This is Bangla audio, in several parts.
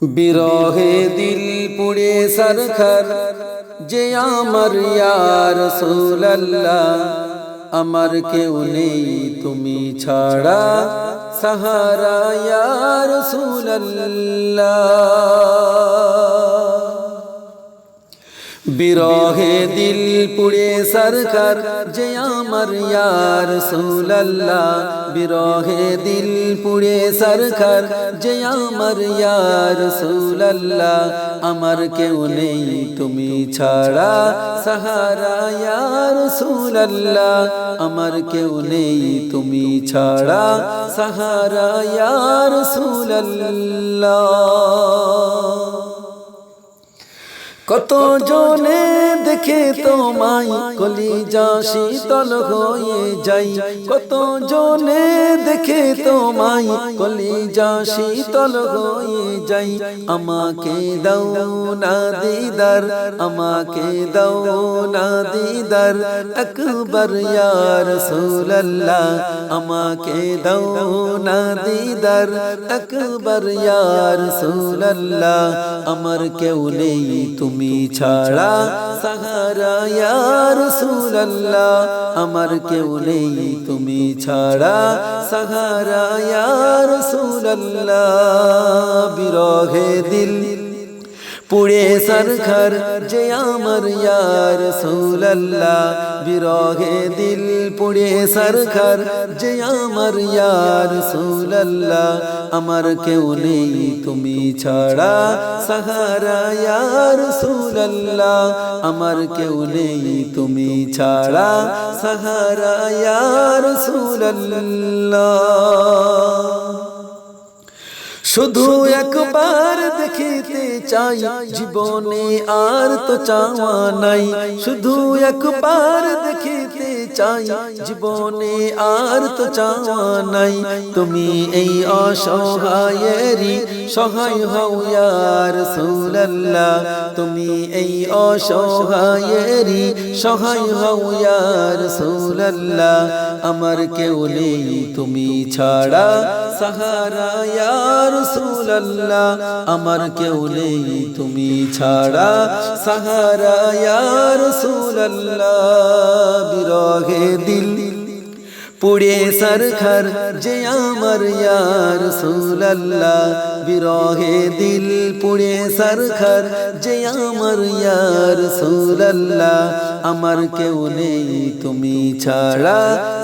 বিরহে দিল পুড়ে সরখর যে আমার ইয়া রাসূলুল্লাহ, আমার কেউ নেই তুমি ছাড়া সাহারা ইয়া রাসূলুল্লাহ। বিরহে দিল পুড়ে সরখর যে আমার ইয়া রাসূলুল্লাহ, বিরহে দিল পুড়ে সরখর যে আমার ইয়া রাসূলুল্লাহ, আমার কেউ নেই তুমি ছাড়া সাহারা ইয়া রাসূলুল্লাহ, আমার কেউ নেই তুমি ছাড়া সাহারা ইয়া রাসূলুল্লাহ। কত জনে দেখে তোমায় কলিজা শীতল হয়ে যাই, কত জনে দেখে তোমায় কলিজা শীতল হয়ে যাই। আমাকে দাও না দিদার, আমাকে দাও না দিদার আকবার ইয়া রাসূলুল্লাহ, আমাকে দাও না দিদার আকবার ইয়া রাসূলুল্লাহ, আমার কেউ নেই তুমি ছাড়া সাহারা ইয়া রাসূলুল্লাহ, আমার কেউ নেই তুমি ছাড়া সাহারা ইয়া রাসূলুল্লাহ। বিরহে দিল পুড়ে সরখর যে আমার ইয়া রাসূলুল্লাহ, বিরহে দিল পুড়ে সরখর যে আমার ইয়া রাসূলুল্লাহ, আমার কেউ নেই তুমি ছাড়া সাহারা ইয়া রাসূলুল্লাহ, আমার কেউ নেই তুমি ছাড়া সাহারা ইয়া রাসূলুল্লাহ। শুধু একবার দেখিতে চাই জীবনে আর তো চাওয়া নাই, শুধু একবার দেখিতে চাই জীবনে আর তো চাওয়া নাই। তুমি এই অসহায়েরই সহায় হও ইয়া রাসূলুল্লাহ, তুমি এই অসহায়েরই সহায় হও ইয়া রাসূলুল্লাহ, আমার কেউ নেই তুমি ছাড়া সাহারা ইয়া রাসূলুল্লাহ, আমার কেউ নেই তুমি ছাড়া সাহারা ইয়া রাসূলুল্লাহ। বিরহে দিল পুড়ে সরখর যে আমার ইয়া রাসূলুল্লাহ, বিরহে দিল পুড়ে সরখর যে আমার ইয়া রাসূলুল্লাহ, আমার কেউ নেই তুমি ছাড়া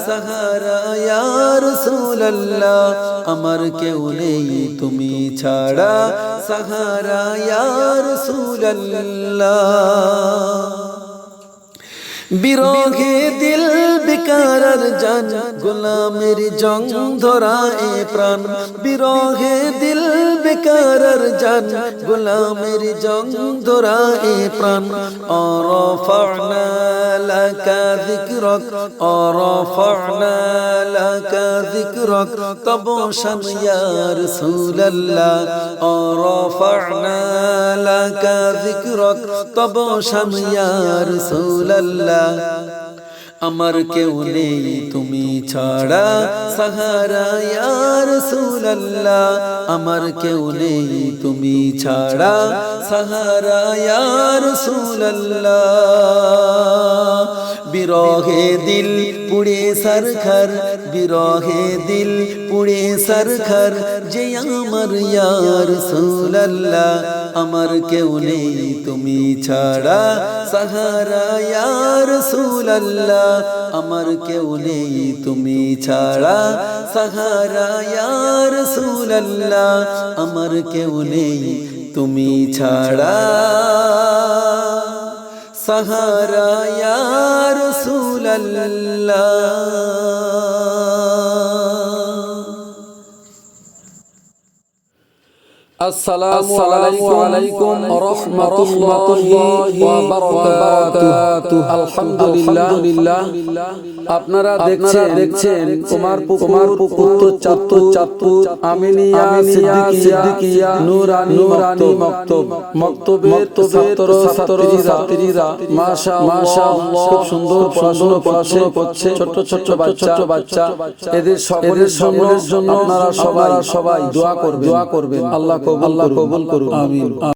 সাহারা ইয়া রাসূলুল্লাহ, আমার কেউ নেই তুমি ছাড়া সাহারা ইয়া রাসূলুল্লাহ। বিরহে দিল বেকারার জান গোলামের জং ধরা এ প্রাণ, বিরহে দিল বেকারার জান গোলামের জং ধরা এ প্রাণ। অরফা'না লাকা যিকরাক, অরফা'না লাকা যিকরাক তব শান ইয়া রাসূলুল্লাহ, অরফা'না লাকা যিকরাক তব শান ইয়া রাসূলুল্লাহ, আমার কেউ নেই তুমি ছাড়া সাহারা ইয়া রাসূলুল্লাহ, আমার কেউ নেই তুমি ছাড়া সাহারা ইয়া রাসূলুল্লাহ। বিরহে দিল পুড়ে সরখর, বিরহে দিল পুড়ে সরখর যে আমার ইয়া রাসূলুল্লাহ, আমার কেউ নেই তুমি ছাড়া সাহারা ইয়া রাসূলুল্লাহ, আমার কেউ নেই তুমি ছাড়া সাহারা ইয়া রাসূলুল্লাহ, আমার কেউ নেই তুমি ছাড়া সাহারা ইয়া রাসূলুল্লাহ। আসসালামু আলাইকুম রাহমাতুল্লাহি ওয়া বারাকাতুহু। আলহামদুলিল্লাহ, আপনারা দেখছেন কুমারপুকুর চাঁদপুর আমিনিয়া সিদ্দিকিয়া নুরানি মক্তব, মক্তবের ছাত্রীরা মাশাআল্লাহ খুব সুন্দর পড়াশোনা করছে। ছোট বাচ্চা, এদের সকলের জন্য আপনারা সবাই দোয়া করবেন। আল্লাহ কবুল করুন আমিন।